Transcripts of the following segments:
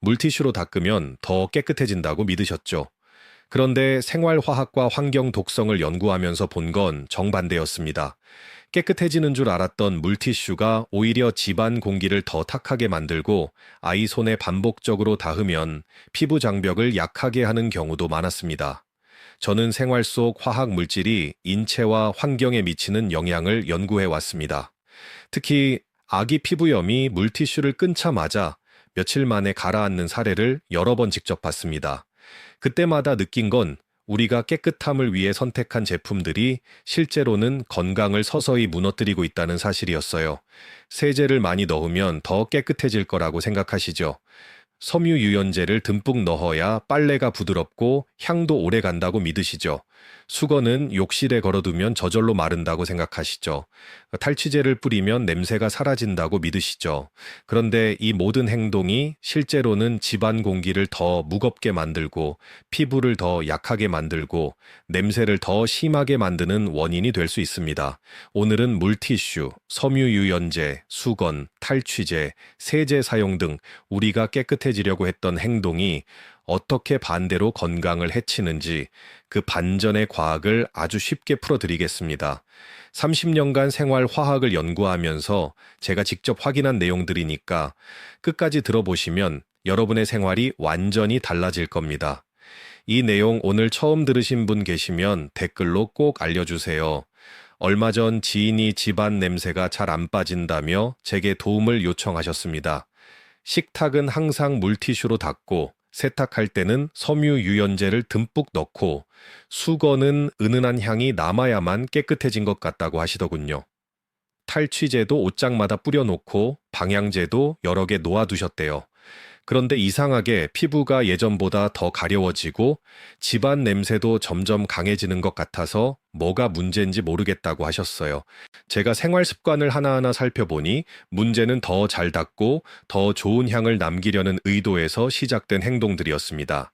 물티슈로 닦으면 더 깨끗해진다고 믿으셨죠. 그런데 생활화학과 환경 독성을 연구하면서 본 건 정반대였습니다. 깨끗해지는 줄 알았던 물티슈가 오히려 집안 공기를 더 탁하게 만들고 아이 손에 반복적으로 닿으면 피부 장벽을 약하게 하는 경우도 많았습니다. 저는 생활 속 화학 물질이 인체와 환경에 미치는 영향을 연구해 왔습니다. 특히 아기 피부염이 물티슈를 끊자마자 며칠 만에 가라앉는 사례를 여러 번 직접 봤습니다. 그때마다 느낀 건 우리가 깨끗함을 위해 선택한 제품들이 실제로는 건강을 서서히 무너뜨리고 있다는 사실이었어요. 세제를 많이 넣으면 더 깨끗해질 거라고 생각하시죠? 섬유 유연제를 듬뿍 넣어야 빨래가 부드럽고 향도 오래 간다고 믿으시죠? 수건은 욕실에 걸어두면 저절로 마른다고 생각하시죠? 탈취제를 뿌리면 냄새가 사라진다고 믿으시죠? 그런데 이 모든 행동이 실제로는 집안 공기를 더 무겁게 만들고 피부를 더 약하게 만들고 냄새를 더 심하게 만드는 원인이 될 수 있습니다. 오늘은 물티슈, 섬유 유연제, 수건, 탈취제, 세제 사용 등 우리가 깨끗해지려고 했던 행동이 어떻게 반대로 건강을 해치는지 그 반전의 과학을 아주 쉽게 풀어드리겠습니다. 30년간 생활 화학을 연구하면서 제가 직접 확인한 내용들이니까 끝까지 들어보시면 여러분의 생활이 완전히 달라질 겁니다. 이 내용 오늘 처음 들으신 분 계시면 댓글로 꼭 알려주세요. 얼마 전 지인이 집안 냄새가 잘 안 빠진다며 제게 도움을 요청하셨습니다. 식탁은 항상 물티슈로 닦고 세탁할 때는 섬유 유연제를 듬뿍 넣고 수건은 은은한 향이 남아야만 깨끗해진 것 같다고 하시더군요. 탈취제도 옷장마다 뿌려놓고 방향제도 여러 개 놓아두셨대요. 그런데 이상하게 피부가 예전보다 더 가려워지고 집안 냄새도 점점 강해지는 것 같아서 뭐가 문제인지 모르겠다고 하셨어요. 제가 생활 습관을 하나하나 살펴보니 문제는 더 잘 닦고 더 좋은 향을 남기려는 의도에서 시작된 행동들이었습니다.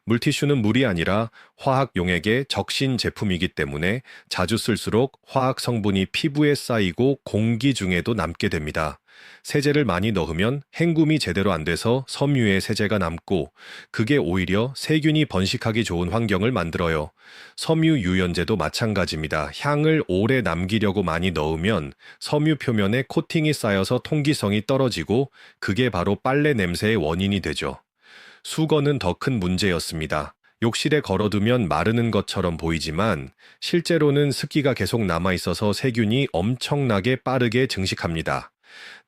물티슈는 물이 아니라 화학 용액의 적신 제품이기 때문에 자주 쓸수록 화학 성분이 피부에 쌓이고 공기 중에도 남게 됩니다. 세제를 많이 넣으면 헹굼이 제대로 안 돼서 섬유에 세제가 남고 그게 오히려 세균이 번식하기 좋은 환경을 만들어요. 섬유 유연제도 마찬가지입니다. 향을 오래 남기려고 많이 넣으면 섬유 표면에 코팅이 쌓여서 통기성이 떨어지고 그게 바로 빨래 냄새의 원인이 되죠. 수건은 더 큰 문제였습니다. 욕실에 걸어두면 마르는 것처럼 보이지만 실제로는 습기가 계속 남아있어서 세균이 엄청나게 빠르게 증식합니다.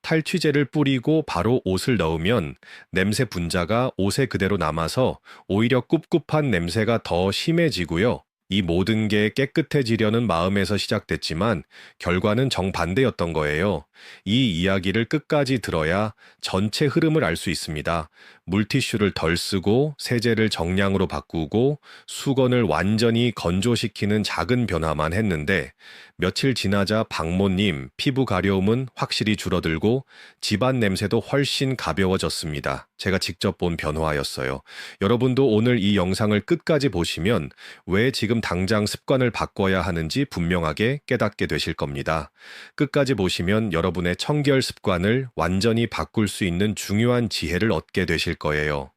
탈취제를 뿌리고 바로 옷을 넣으면 냄새 분자가 옷에 그대로 남아서 오히려 꿉꿉한 냄새가 더 심해지고요. 이 모든 게 깨끗해지려는 마음에서 시작됐지만 결과는 정반대였던 거예요. 이 이야기를 끝까지 들어야 전체 흐름을 알 수 있습니다. 물티슈를 덜 쓰고 세제를 정량으로 바꾸고 수건을 완전히 건조시키는 작은 변화만 했는데 며칠 지나자 박모님 피부 가려움은 확실히 줄어들고 집안 냄새도 훨씬 가벼워졌습니다. 제가 직접 본 변화였어요. 여러분도 오늘 이 영상을 끝까지 보시면 왜 지금 당장 습관을 바꿔야 하는지 분명하게 깨닫게 되실 겁니다. 끝까지 보시면 여러분의 청결 습관을 완전히 바꿀 수 있는 중요한 지혜를 얻게 되실 거예요.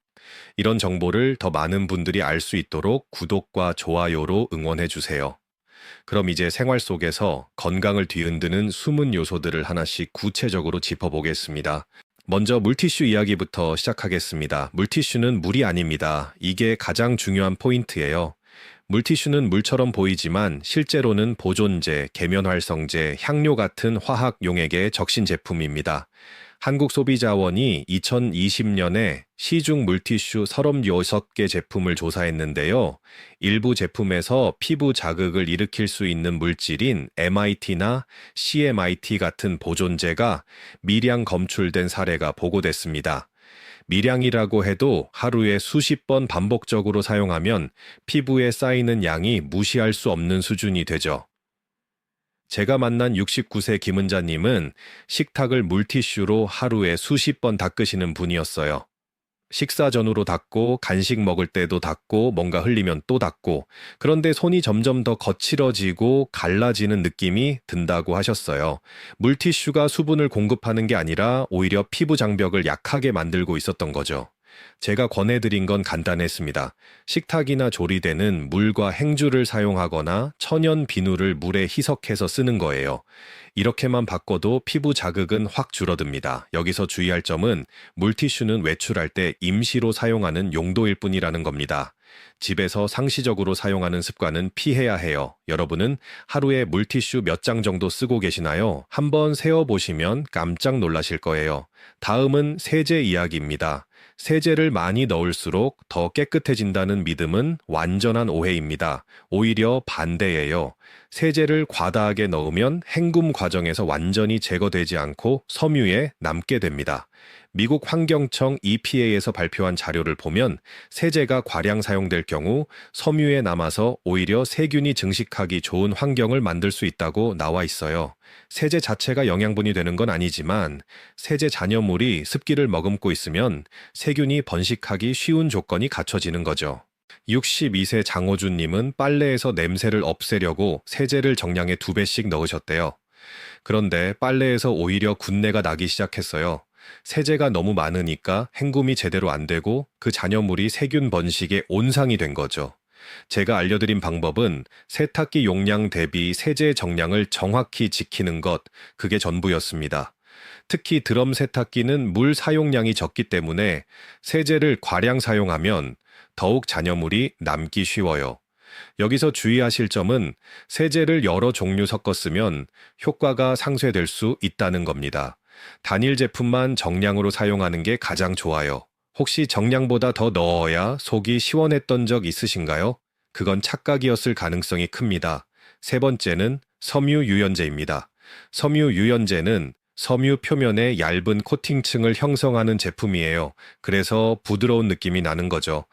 이런 정보를 더 많은 분들이 알 수 있도록 구독과 좋아요로 응원해 주세요. 그럼 이제 생활 속에서 건강을 뒤흔드는 숨은 요소들을 하나씩 구체적으로 짚어보겠습니다. 먼저 물티슈 이야기부터 시작하겠습니다. 물티슈는 물이 아닙니다. 이게 가장 중요한 포인트예요. 물티슈는 물처럼 보이지만 실제로는 보존제, 계면활성제, 향료 같은 화학 용액의 적신 제품입니다. 한국소비자원이 2020년에 시중 물티슈 36개 제품을 조사했는데요. 일부 제품에서 피부 자극을 일으킬 수 있는 물질인 MIT나 CMIT 같은 보존제가 미량 검출된 사례가 보고됐습니다. 미량이라고 해도 하루에 수십 번 반복적으로 사용하면 피부에 쌓이는 양이 무시할 수 없는 수준이 되죠. 제가 만난 69세 김은자님은 식탁을 물티슈로 하루에 수십 번 닦으시는 분이었어요. 식사 전후로 닦고 간식 먹을 때도 닦고 뭔가 흘리면 또 닦고 그런데 손이 점점 더 거칠어지고 갈라지는 느낌이 든다고 하셨어요. 물티슈가 수분을 공급하는 게 아니라 오히려 피부 장벽을 약하게 만들고 있었던 거죠. 제가 권해드린 건 간단했습니다. 식탁이나 조리대는 물과 행주를 사용하거나 천연 비누를 물에 희석해서 쓰는 거예요. 이렇게만 바꿔도 피부 자극은 확 줄어듭니다. 여기서 주의할 점은 물티슈는 외출할 때 임시로 사용하는 용도일 뿐이라는 겁니다. 집에서 상시적으로 사용하는 습관은 피해야 해요. 여러분은 하루에 물티슈 몇 장 정도 쓰고 계시나요? 한번 세어보시면 깜짝 놀라실 거예요. 다음은 세제 이야기입니다. 세제를 많이 넣을수록 더 깨끗해진다는 믿음은 완전한 오해입니다. 오히려 반대예요. 세제를 과다하게 넣으면 헹굼 과정에서 완전히 제거되지 않고 섬유에 남게 됩니다. 미국 환경청 EPA에서 발표한 자료를 보면 세제가 과량 사용될 경우 섬유에 남아서 오히려 세균이 증식하기 좋은 환경을 만들 수 있다고 나와 있어요. 세제 자체가 영양분이 되는 건 아니지만 세제 잔여물이 습기를 머금고 있으면 세균이 번식하기 쉬운 조건이 갖춰지는 거죠. 62세 장호준님은 빨래에서 냄새를 없애려고 세제를 정량의 2배씩 넣으셨대요. 그런데 빨래에서 오히려 군내가 나기 시작했어요. 세제가 너무 많으니까 헹굼이 제대로 안 되고 그 잔여물이 세균 번식의 온상이 된 거죠. 제가 알려드린 방법은 세탁기 용량 대비 세제 정량을 정확히 지키는 것, 그게 전부였습니다. 특히 드럼 세탁기는 물 사용량이 적기 때문에 세제를 과량 사용하면 더욱 잔여물이 남기 쉬워요. 여기서 주의하실 점은 세제를 여러 종류 섞어 쓰면 효과가 상쇄될 수 있다는 겁니다. 단일 제품만 정량으로 사용하는 게 가장 좋아요. 혹시 정량보다 더 넣어야 속이 시원했던 적 있으신가요? 그건 착각이었을 가능성이 큽니다. 세 번째는 섬유 유연제입니다. 섬유 유연제는 섬유 표면에 얇은 코팅층을 형성하는 제품이에요. 그래서 부드러운 느낌이 나는 거죠.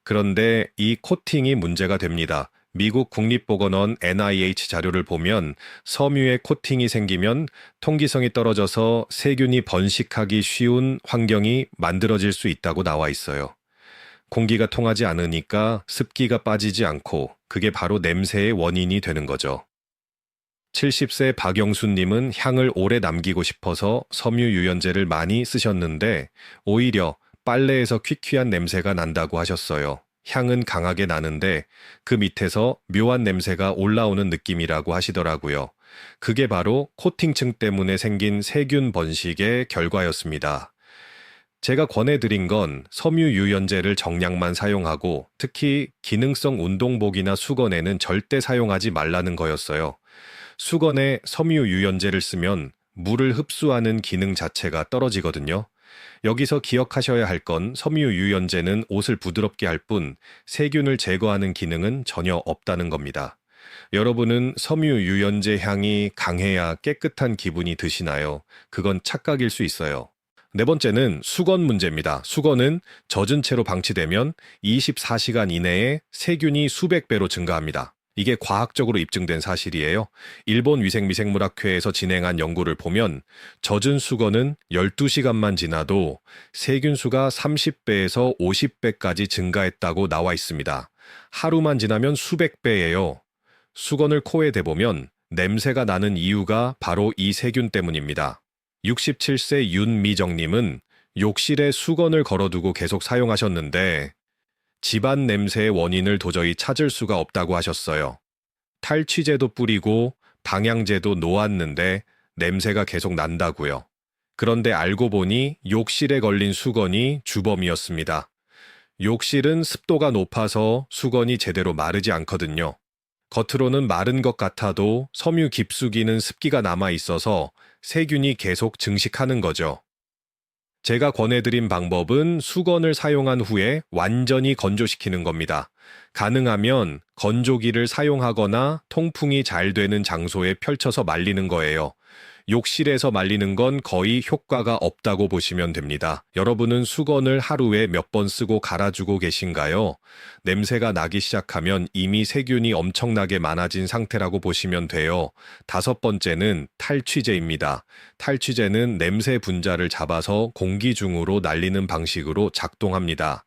그런데 이 코팅이 문제가 됩니다. 미국 국립보건원 NIH 자료를 보면 섬유에 코팅이 생기면 통기성이 떨어져서 세균이 번식하기 쉬운 환경이 만들어질 수 있다고 나와 있어요. 공기가 통하지 않으니까 습기가 빠지지 않고 그게 바로 냄새의 원인이 되는 거죠. 70세 박영수님은 향을 오래 남기고 싶어서 섬유 유연제를 많이 쓰셨는데 오히려 빨래에서 퀴퀴한 냄새가 난다고 하셨어요. 향은 강하게 나는데 그 밑에서 묘한 냄새가 올라오는 느낌이라고 하시더라고요. 그게 바로 코팅층 때문에 생긴 세균 번식의 결과였습니다. 제가 권해드린 건 섬유 유연제를 정량만 사용하고 특히 기능성 운동복이나 수건에는 절대 사용하지 말라는 거였어요. 수건에 섬유 유연제를 쓰면 물을 흡수하는 기능 자체가 떨어지거든요. 여기서 기억하셔야 할 건 섬유 유연제는 옷을 부드럽게 할 뿐 세균을 제거하는 기능은 전혀 없다는 겁니다. 여러분은 섬유 유연제 향이 강해야 깨끗한 기분이 드시나요? 그건 착각일 수 있어요. 네 번째는 수건 문제입니다. 수건은 젖은 채로 방치되면 24시간 이내에 세균이 수백 배로 증가합니다. 이게 과학적으로 입증된 사실이에요. 일본 위생미생물학회에서 진행한 연구를 보면 젖은 수건은 12시간만 지나도 세균수가 30배에서 50배까지 증가했다고 나와 있습니다. 하루만 지나면 수백 배예요. 수건을 코에 대보면 냄새가 나는 이유가 바로 이 세균 때문입니다. 67세 윤미정님은 욕실에 수건을 걸어두고 계속 사용하셨는데 집안 냄새의 원인을 도저히 찾을 수가 없다고 하셨어요. 탈취제도 뿌리고 방향제도 놓았는데 냄새가 계속 난다고요. 그런데 알고 보니 욕실에 걸린 수건이 주범이었습니다. 욕실은 습도가 높아서 수건이 제대로 마르지 않거든요. 겉으로는 마른 것 같아도 섬유 깊숙이는 습기가 남아 있어서 세균이 계속 증식하는 거죠. 제가 권해드린 방법은 수건을 사용한 후에 완전히 건조시키는 겁니다. 가능하면 건조기를 사용하거나 통풍이 잘 되는 장소에 펼쳐서 말리는 거예요. 욕실에서 말리는 건 거의 효과가 없다고 보시면 됩니다. 여러분은 수건을 하루에 몇 번 쓰고 갈아주고 계신가요? 냄새가 나기 시작하면 이미 세균이 엄청나게 많아진 상태라고 보시면 돼요. 다섯 번째는 탈취제입니다. 탈취제는 냄새 분자를 잡아서 공기 중으로 날리는 방식으로 작동합니다.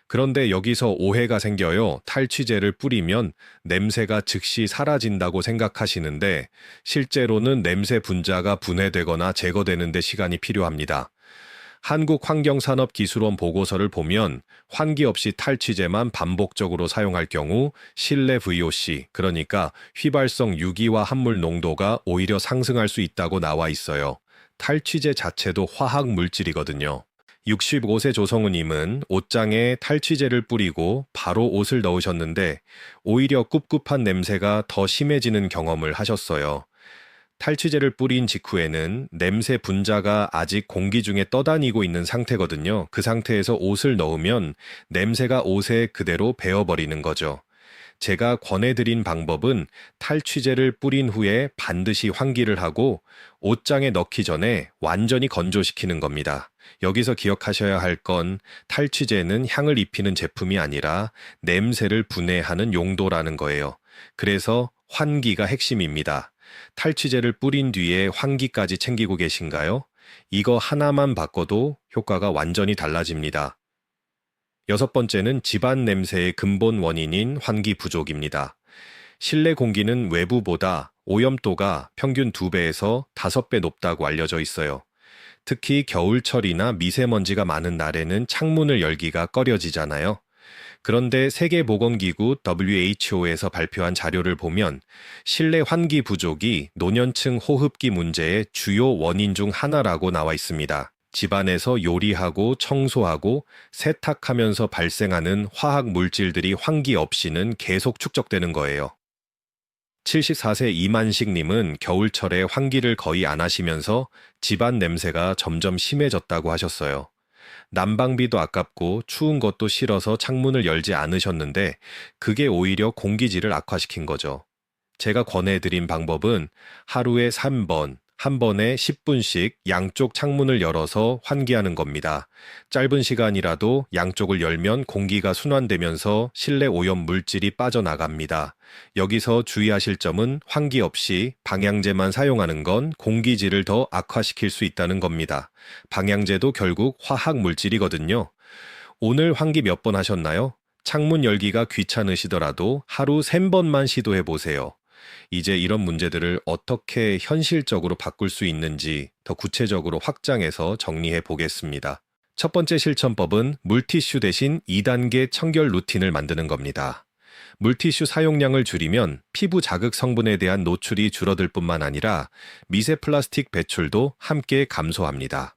그런데 여기서 오해가 생겨요. 탈취제를 뿌리면 냄새가 즉시 사라진다고 생각하시는데 실제로는 냄새 분자가 분해되거나 제거되는 데 시간이 필요합니다. 한국환경산업기술원 보고서를 보면 환기 없이 탈취제만 반복적으로 사용할 경우 실내 VOC, 그러니까 휘발성 유기화 합물 농도가 오히려 상승할 수 있다고 나와 있어요. 탈취제 자체도 화학 물질이거든요. 65세 조성우님은 옷장에 탈취제를 뿌리고 바로 옷을 넣으셨는데 오히려 꿉꿉한 냄새가 더 심해지는 경험을 하셨어요. 탈취제를 뿌린 직후에는 냄새 분자가 아직 공기 중에 떠다니고 있는 상태거든요. 그 상태에서 옷을 넣으면 냄새가 옷에 그대로 배어버리는 거죠. 제가 권해드린 방법은 탈취제를 뿌린 후에 반드시 환기를 하고 옷장에 넣기 전에 완전히 건조시키는 겁니다. 여기서 기억하셔야 할 건 탈취제는 향을 입히는 제품이 아니라 냄새를 분해하는 용도라는 거예요. 그래서 환기가 핵심입니다. 탈취제를 뿌린 뒤에 환기까지 챙기고 계신가요? 이거 하나만 바꿔도 효과가 완전히 달라집니다. 여섯 번째는 집안 냄새의 근본 원인인 환기 부족입니다. 실내 공기는 외부보다 오염도가 평균 2배에서 5배 높다고 알려져 있어요. 특히 겨울철이나 미세먼지가 많은 날에는 창문을 열기가 꺼려지잖아요. 그런데 세계보건기구 WHO에서 발표한 자료를 보면 실내 환기 부족이 노년층 호흡기 문제의 주요 원인 중 하나라고 나와 있습니다. 집안에서 요리하고 청소하고 세탁하면서 발생하는 화학 물질들이 환기 없이는 계속 축적되는 거예요. 74세 이만식님은 겨울철에 환기를 거의 안 하시면서 집안 냄새가 점점 심해졌다고 하셨어요. 난방비도 아깝고 추운 것도 싫어서 창문을 열지 않으셨는데 그게 오히려 공기질을 악화시킨 거죠. 제가 권해드린 방법은 하루에 3번, 한 번에 10분씩 양쪽 창문을 열어서 환기하는 겁니다. 짧은 시간이라도 양쪽을 열면 공기가 순환되면서 실내 오염 물질이 빠져나갑니다. 여기서 주의하실 점은 환기 없이 방향제만 사용하는 건 공기질을 더 악화시킬 수 있다는 겁니다. 방향제도 결국 화학 물질이거든요. 오늘 환기 몇 번 하셨나요? 창문 열기가 귀찮으시더라도 하루 3번만 시도해 보세요. 이제 이런 문제들을 어떻게 현실적으로 바꿀 수 있는지 더 구체적으로 확장해서 정리해 보겠습니다. 첫 번째 실천법은 물티슈 대신 2단계 청결 루틴을 만드는 겁니다. 물티슈 사용량을 줄이면 피부 자극 성분에 대한 노출이 줄어들 뿐만 아니라 미세 플라스틱 배출도 함께 감소합니다.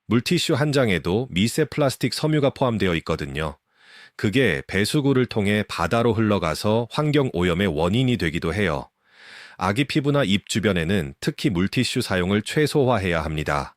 물티슈 한 장에도 미세 플라스틱 섬유가 포함되어 있거든요. 그게 배수구를 통해 바다로 흘러가서 환경 오염의 원인이 되기도 해요. 아기 피부나 입 주변에는 특히 물티슈 사용을 최소화해야 합니다.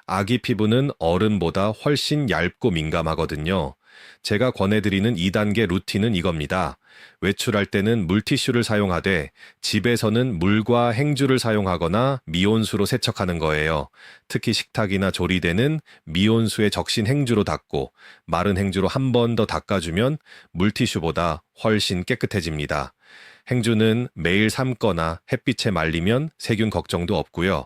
아기 피부는 어른보다 훨씬 얇고 민감하거든요. 제가 권해드리는 2단계 루틴은 이겁니다. 외출할 때는 물티슈를 사용하되 집에서는 물과 행주를 사용하거나 미온수로 세척하는 거예요. 특히 식탁이나 조리대는 미온수에 적신 행주로 닦고 마른 행주로 한 번 더 닦아주면 물티슈보다 훨씬 깨끗해집니다. 행주는 매일 삶거나 햇빛에 말리면 세균 걱정도 없고요.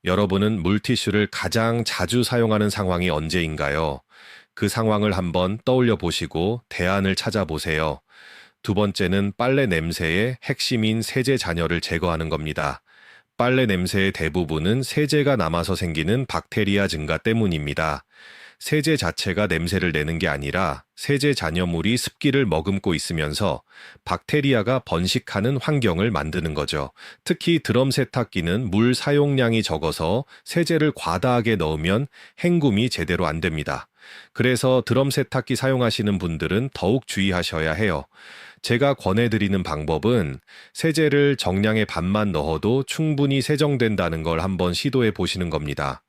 여러분은 물티슈를 가장 자주 사용하는 상황이 언제인가요? 그 상황을 한번 떠올려 보시고 대안을 찾아보세요. 두 번째는 빨래 냄새의 핵심인 세제 잔여를 제거하는 겁니다. 빨래 냄새의 대부분은 세제가 남아서 생기는 박테리아 증가 때문입니다. 세제 자체가 냄새를 내는 게 아니라 세제 잔여물이 습기를 머금고 있으면서 박테리아가 번식하는 환경을 만드는 거죠. 특히 드럼 세탁기는 물 사용량이 적어서 세제를 과다하게 넣으면 헹굼이 제대로 안 됩니다. 그래서 드럼 세탁기 사용하시는 분들은 더욱 주의하셔야 해요. 제가 권해드리는 방법은 세제를 정량의 반만 넣어도 충분히 세정된다는 걸 한번 시도해 보시는 겁니다.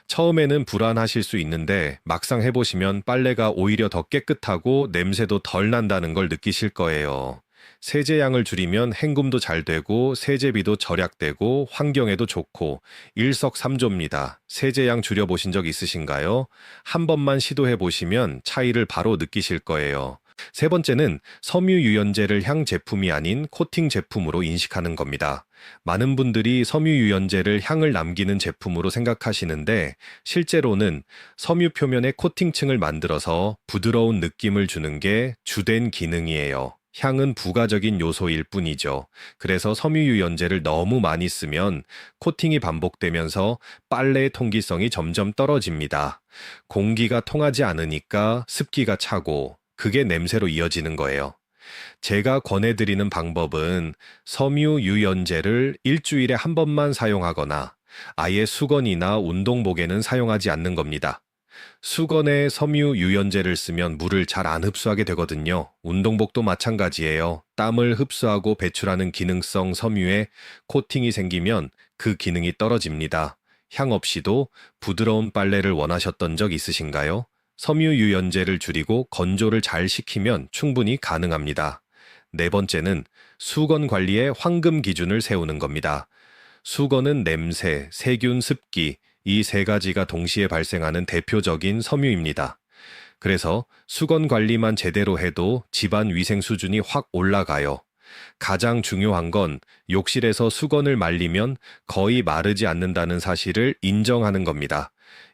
처음에는 불안하실 수 있는데 막상 해보시면 빨래가 오히려 더 깨끗하고 냄새도 덜 난다는 걸 느끼실 거예요. 세제량을 줄이면 헹굼도 잘 되고 세제비도 절약되고 환경에도 좋고 일석삼조입니다. 세제량 줄여보신 적 있으신가요? 한 번만 시도해보시면 차이를 바로 느끼실 거예요. 세 번째는 섬유유연제를 향 제품이 아닌 코팅 제품으로 인식하는 겁니다. 많은 분들이 섬유유연제를 향을 남기는 제품으로 생각하시는데 실제로는 섬유 표면에 코팅층을 만들어서 부드러운 느낌을 주는 게 주된 기능이에요. 향은 부가적인 요소일 뿐이죠. 그래서 섬유유연제를 너무 많이 쓰면 코팅이 반복되면서 빨래의 통기성이 점점 떨어집니다. 공기가 통하지 않으니까 습기가 차고 그게 냄새로 이어지는 거예요. 제가 권해드리는 방법은 섬유유연제를 일주일에 한 번만 사용하거나 아예 수건이나 운동복에는 사용하지 않는 겁니다. 수건에 섬유 유연제를 쓰면 물을 잘 안 흡수하게 되거든요. 운동복도 마찬가지예요. 땀을 흡수하고 배출하는 기능성 섬유에 코팅이 생기면 그 기능이 떨어집니다. 향 없이도 부드러운 빨래를 원하셨던 적 있으신가요? 섬유 유연제를 줄이고 건조를 잘 시키면 충분히 가능합니다. 네 번째는 수건 관리의 황금 기준을 세우는 겁니다. 수건은 냄새, 세균, 습기, 이 세 가지가 동시에 발생하는 대표적인 섬유입니다. 그래서 수건 관리만 제대로 해도 집안 위생 수준이 확 올라가요. 가장 중요한 건 욕실에서 수건을 말리면 거의 마르지 않는다는 사실을 인정하는 겁니다.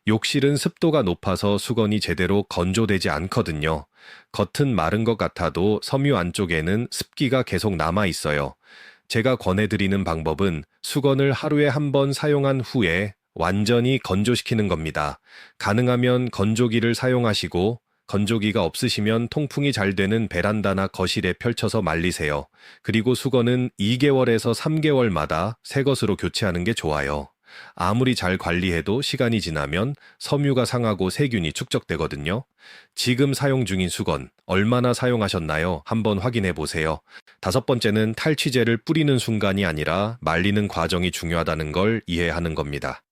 욕실은 습도가 높아서 수건이 제대로 건조되지 않거든요. 겉은 마른 것 같아도 섬유 안쪽에는 습기가 계속 남아 있어요. 제가 권해드리는 방법은 수건을 하루에 한 번 사용한 후에 완전히 건조시키는 겁니다. 가능하면 건조기를 사용하시고 건조기가 없으시면 통풍이 잘 되는 베란다나 거실에 펼쳐서 말리세요. 그리고 수건은 2개월에서 3개월마다 새 것으로 교체하는 게 좋아요. 아무리 잘 관리해도 시간이 지나면 섬유가 상하고 세균이 축적되거든요. 지금 사용 중인 수건 얼마나 사용하셨나요? 한번 확인해 보세요. 다섯 번째는 탈취제를 뿌리는 순간이 아니라 말리는 과정이 중요하다는 걸 이해하는 겁니다.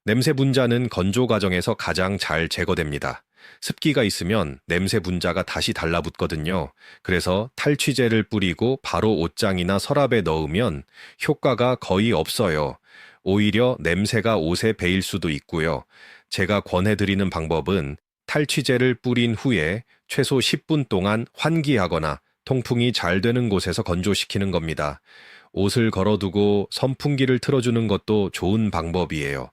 냄새 분자는 건조 과정에서 가장 잘 제거됩니다. 습기가 있으면 냄새 분자가 다시 달라붙거든요. 그래서 탈취제를 뿌리고 바로 옷장이나 서랍에 넣으면 효과가 거의 없어요. 오히려 냄새가 옷에 배일 수도 있고요. 제가 권해드리는 방법은 탈취제를 뿌린 후에 최소 10분 동안 환기하거나 통풍이 잘 되는 곳에서 건조시키는 겁니다. 옷을 걸어두고 선풍기를 틀어주는 것도 좋은 방법이에요.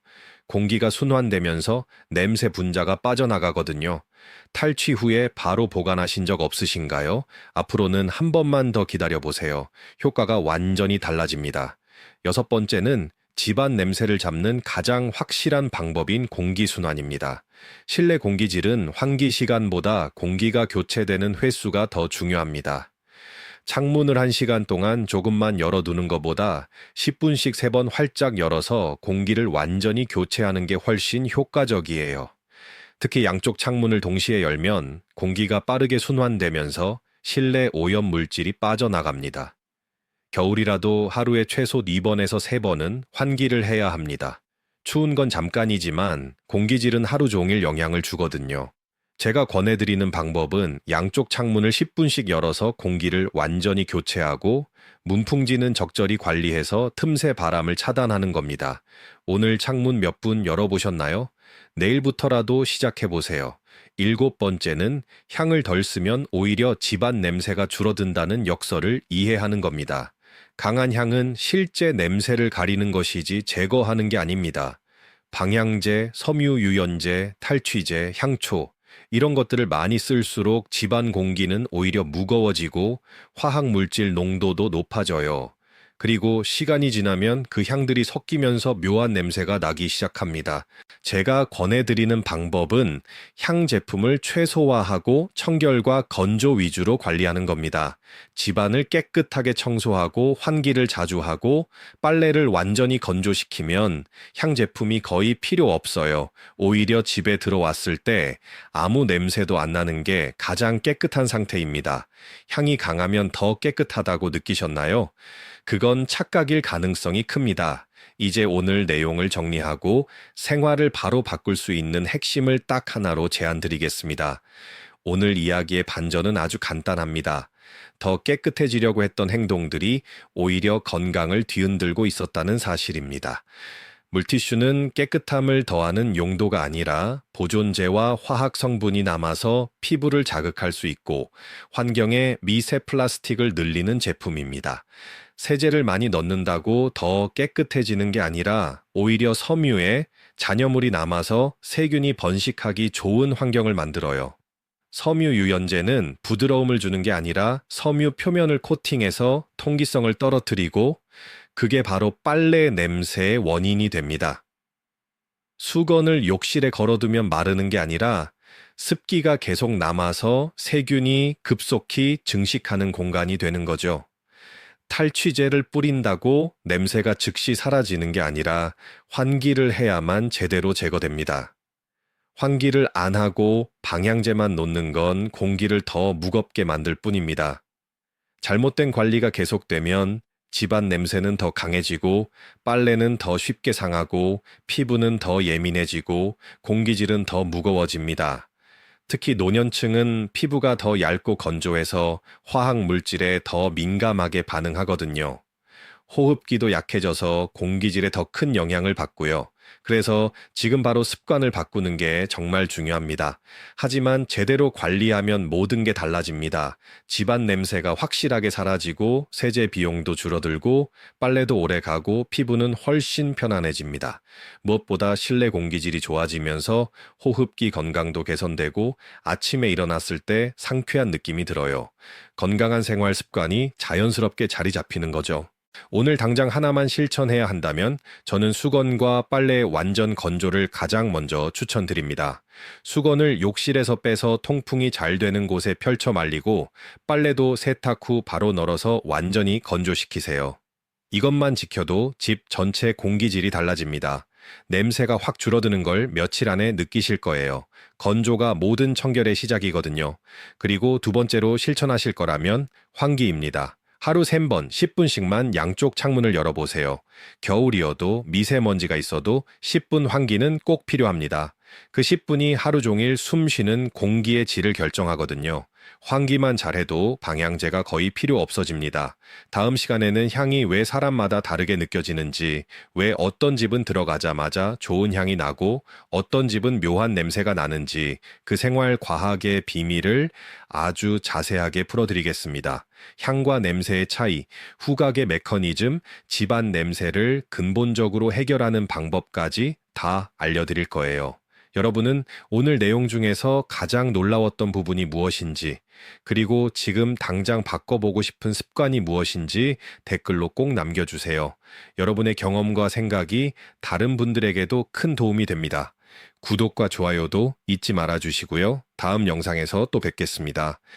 공기가 순환되면서 냄새 분자가 빠져나가거든요. 탈취 후에 바로 보관하신 적 없으신가요? 앞으로는 한 번만 더 기다려보세요. 효과가 완전히 달라집니다. 여섯 번째는 집안 냄새를 잡는 가장 확실한 방법인 공기순환입니다. 실내 공기질은 환기 시간보다 공기가 교체되는 횟수가 더 중요합니다. 창문을 1시간 동안 조금만 열어두는 것보다 10분씩 3번 활짝 열어서 공기를 완전히 교체하는 게 훨씬 효과적이에요. 특히 양쪽 창문을 동시에 열면 공기가 빠르게 순환되면서 실내 오염 물질이 빠져나갑니다. 겨울이라도 하루에 최소 2번에서 3번은 환기를 해야 합니다. 추운 건 잠깐이지만 공기질은 하루 종일 영향을 주거든요. 제가 권해드리는 방법은 양쪽 창문을 10분씩 열어서 공기를 완전히 교체하고 문풍지는 적절히 관리해서 틈새 바람을 차단하는 겁니다. 오늘 창문 몇 분 열어보셨나요? 내일부터라도 시작해보세요. 일곱 번째는 향을 덜 쓰면 오히려 집안 냄새가 줄어든다는 역설을 이해하는 겁니다. 강한 향은 실제 냄새를 가리는 것이지 제거하는 게 아닙니다. 방향제, 섬유유연제, 탈취제, 향초 이런 것들을 많이 쓸수록 집안 공기는 오히려 무거워지고 화학물질 농도도 높아져요. 그리고 시간이 지나면 그 향들이 섞이면서 묘한 냄새가 나기 시작합니다. 제가 권해드리는 방법은 향 제품을 최소화하고 청결과 건조 위주로 관리하는 겁니다. 집안을 깨끗하게 청소하고 환기를 자주 하고 빨래를 완전히 건조시키면 향 제품이 거의 필요 없어요. 오히려 집에 들어왔을 때 아무 냄새도 안 나는 게 가장 깨끗한 상태입니다. 향이 강하면 더 깨끗하다고 느끼셨나요? 그건 착각일 가능성이 큽니다. 이제 오늘 내용을 정리하고 생활을 바로 바꿀 수 있는 핵심을 딱 하나로 제안드리겠습니다. 오늘 이야기의 반전은 아주 간단합니다. 더 깨끗해지려고 했던 행동들이 오히려 건강을 뒤흔들고 있었다는 사실입니다. 물티슈는 깨끗함을 더하는 용도가 아니라 보존제와 화학 성분이 남아서 피부를 자극할 수 있고 환경에 미세 플라스틱을 늘리는 제품입니다. 세제를 많이 넣는다고 더 깨끗해지는 게 아니라 오히려 섬유에 잔여물이 남아서 세균이 번식하기 좋은 환경을 만들어요. 섬유 유연제는 부드러움을 주는 게 아니라 섬유 표면을 코팅해서 통기성을 떨어뜨리고 그게 바로 빨래 냄새의 원인이 됩니다. 수건을 욕실에 걸어두면 마르는 게 아니라 습기가 계속 남아서 세균이 급속히 증식하는 공간이 되는 거죠. 탈취제를 뿌린다고 냄새가 즉시 사라지는 게 아니라 환기를 해야만 제대로 제거됩니다. 환기를 안 하고 방향제만 놓는 건 공기를 더 무겁게 만들 뿐입니다. 잘못된 관리가 계속되면 집안 냄새는 더 강해지고 빨래는 더 쉽게 상하고 피부는 더 예민해지고 공기질은 더 무거워집니다. 특히 노년층은 피부가 더 얇고 건조해서 화학 물질에 더 민감하게 반응하거든요. 호흡기도 약해져서 공기질에 더 큰 영향을 받고요. 그래서 지금 바로 습관을 바꾸는 게 정말 중요합니다. 하지만 제대로 관리하면 모든 게 달라집니다. 집안 냄새가 확실하게 사라지고 세제 비용도 줄어들고 빨래도 오래 가고 피부는 훨씬 편안해집니다. 무엇보다 실내 공기질이 좋아지면서 호흡기 건강도 개선되고 아침에 일어났을 때 상쾌한 느낌이 들어요. 건강한 생활 습관이 자연스럽게 자리 잡히는 거죠. 오늘 당장 하나만 실천해야 한다면 저는 수건과 빨래의 완전 건조를 가장 먼저 추천드립니다. 수건을 욕실에서 빼서 통풍이 잘 되는 곳에 펼쳐 말리고 빨래도 세탁 후 바로 널어서 완전히 건조시키세요. 이것만 지켜도 집 전체 공기질이 달라집니다. 냄새가 확 줄어드는 걸 며칠 안에 느끼실 거예요. 건조가 모든 청결의 시작이거든요. 그리고 두 번째로 실천하실 거라면 환기입니다. 하루 3번 10분씩만 양쪽 창문을 열어보세요. 겨울이어도 미세먼지가 있어도 10분 환기는 꼭 필요합니다. 그 10분이 하루 종일 숨 쉬는 공기의 질을 결정하거든요. 환기만 잘해도 방향제가 거의 필요 없어집니다. 다음 시간에는 향이 왜 사람마다 다르게 느껴지는지, 왜 어떤 집은 들어가자마자 좋은 향이 나고 어떤 집은 묘한 냄새가 나는지 그 생활 과학의 비밀을 아주 자세하게 풀어드리겠습니다. 향과 냄새의 차이, 후각의 메커니즘, 집안 냄새를 근본적으로 해결하는 방법까지 다 알려드릴 거예요. 여러분은 오늘 내용 중에서 가장 놀라웠던 부분이 무엇인지, 그리고 지금 당장 바꿔보고 싶은 습관이 무엇인지 댓글로 꼭 남겨주세요. 여러분의 경험과 생각이 다른 분들에게도 큰 도움이 됩니다. 구독과 좋아요도 잊지 말아주시고요. 다음 영상에서 또 뵙겠습니다.